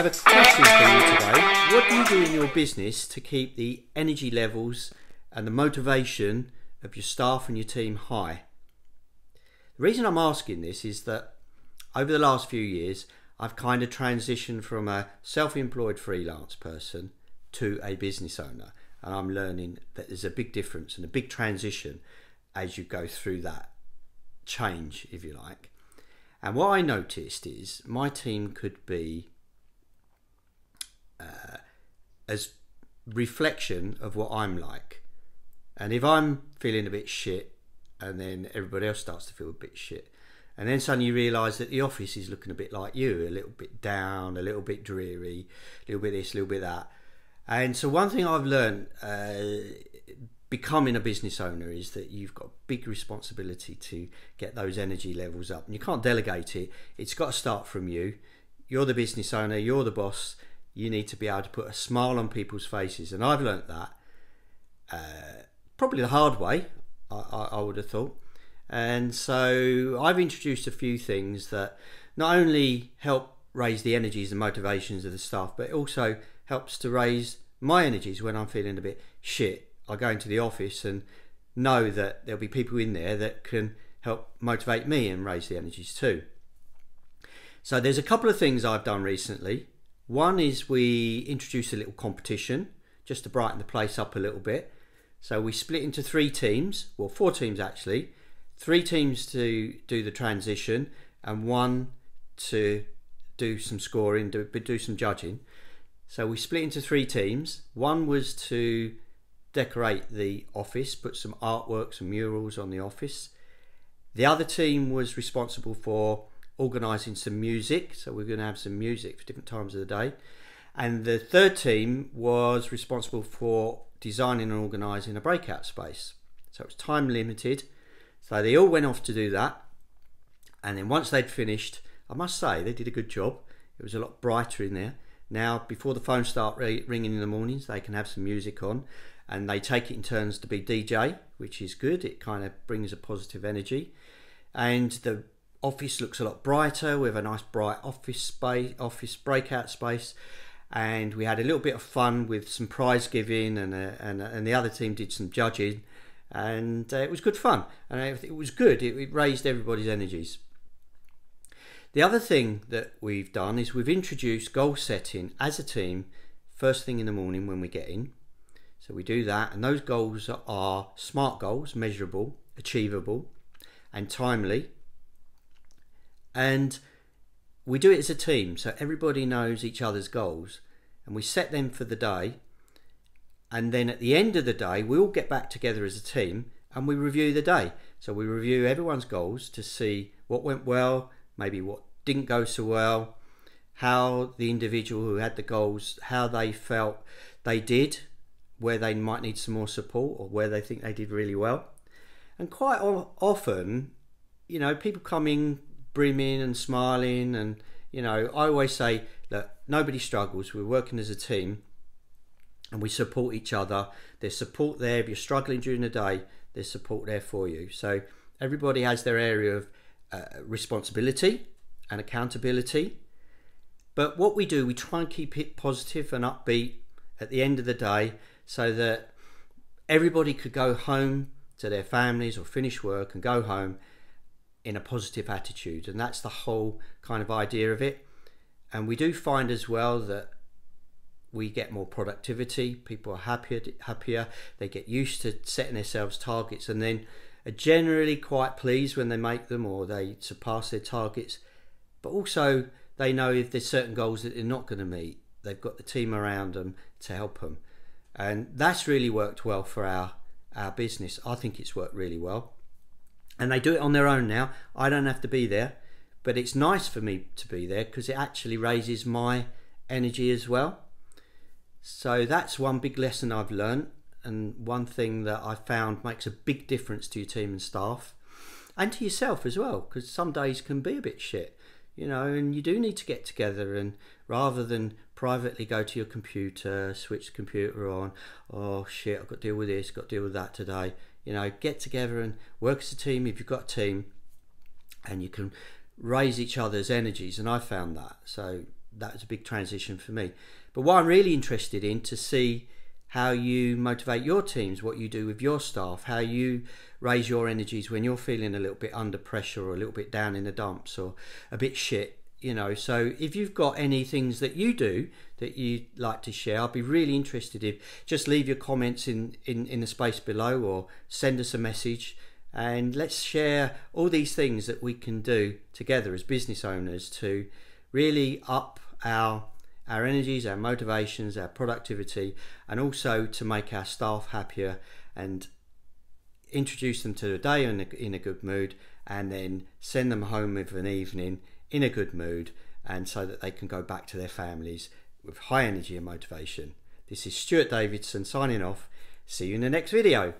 have a question for you today. What do you do in your business to keep the energy levels and the motivation of your staff and your team high? The reason I'm asking this is that over the last few years, I've kind of transitioned from a self-employed freelance person to a business owner. And I'm learning that there's a big difference and a big transition as you go through that change, if you like. And what I noticed is my team could be as reflection of what I'm like. And if I'm feeling a bit shit, and then everybody else starts to feel a bit shit, and then suddenly you realise that the office is looking a bit like you, a little bit down, a little bit dreary, a little bit this, a little bit that. And so one thing I've learned becoming a business owner is that you've got big responsibility to get those energy levels up, and you can't delegate it. It's got to start from you. You're the business owner, you're the boss. You need to be able to put a smile on people's faces, and I've learnt that probably the hard way, I would have thought. And so I've introduced a few things that not only help raise the energies and motivations of the staff, but it also helps to raise my energies when I'm feeling a bit shit. I go into the office and know that there'll be people in there that can help motivate me and raise the energies too. So there's a couple of things I've done recently. One is we introduced a little competition just to brighten the place up a little bit. So we split into 3 teams, well 4 teams actually, 3 teams to do the transition and 1 to do some scoring, do some judging. So we split into 3 teams. One was to decorate the office, put some artwork, some murals on the office. The other team was responsible for organising some music, so we're going to have some music for different times of the day. And the third team was responsible for designing and organising a breakout space. So it was time limited, so they all went off to do that. And then once they'd finished, I must say they did a good job. It was a lot brighter in there. Now before the phones start ringing in the mornings, they can have some music on, and they take it in turns to be DJ, which is good. It kind of brings a positive energy, and the office looks a lot brighter with a nice bright office space, office breakout space. And we had a little bit of fun with some prize giving, and the other team did some judging, and it was good fun, and it was good. It raised everybody's energies. The other thing that we've done is we've introduced goal setting as a team first thing in the morning when we get in. So we do that, and those goals are SMART goals: measurable, achievable, and timely. And we do it as a team, so everybody knows each other's goals, and we set them for the day. And then at the end of the day, we all get back together as a team and we review the day. So we review everyone's goals to see what went well, maybe what didn't go so well, how the individual who had the goals, how they felt they did, where they might need some more support or where they think they did really well. And quite often, you know, people come in brimming and smiling, and you know, I always say that nobody struggles. We're working as a team and we support each other. There's support there. If you're struggling during the day, there's support there for you. So everybody has their area of responsibility and accountability, but what we do, we try and keep it positive and upbeat at the end of the day, so that everybody could go home to their families or finish work and go home in a positive attitude. And that's the whole kind of idea of it. And we do find as well that we get more productivity. People are happier. They get used to setting themselves targets, and then are generally quite pleased when they make them or they surpass their targets. But also they know if there's certain goals that they're not going to meet, they've got the team around them to help them. And that's really worked well for our business. I think it's worked really well. And they do it on their own now. I don't have to be there, but it's nice for me to be there because it actually raises my energy as well. So that's one big lesson I've learned, and one thing that I found makes a big difference to your team and staff and to yourself as well, because some days can be a bit shit, you know, and you do need to get together, and rather than privately go to your computer, switch the computer on, oh shit, I've got to deal with this, got to deal with that today. You know, get together and work as a team if you've got a team, and you can raise each other's energies. And I found that. So that was a big transition for me. But what I'm really interested in to see how you motivate your teams, what you do with your staff, how you raise your energies when you're feeling a little bit under pressure or a little bit down in the dumps or a bit shit, you know. So if you've got any things that you do that you'd like to share, I'd be really interested. If just leave your comments in the space below or send us a message, and let's share all these things that we can do together as business owners to really up our energies, our motivations, our productivity, and also to make our staff happier and introduce them to the day in a good mood, and then send them home with an evening in a good mood, and so that they can go back to their families with high energy and motivation. This is Stuart Davidson signing off. See you in the next video.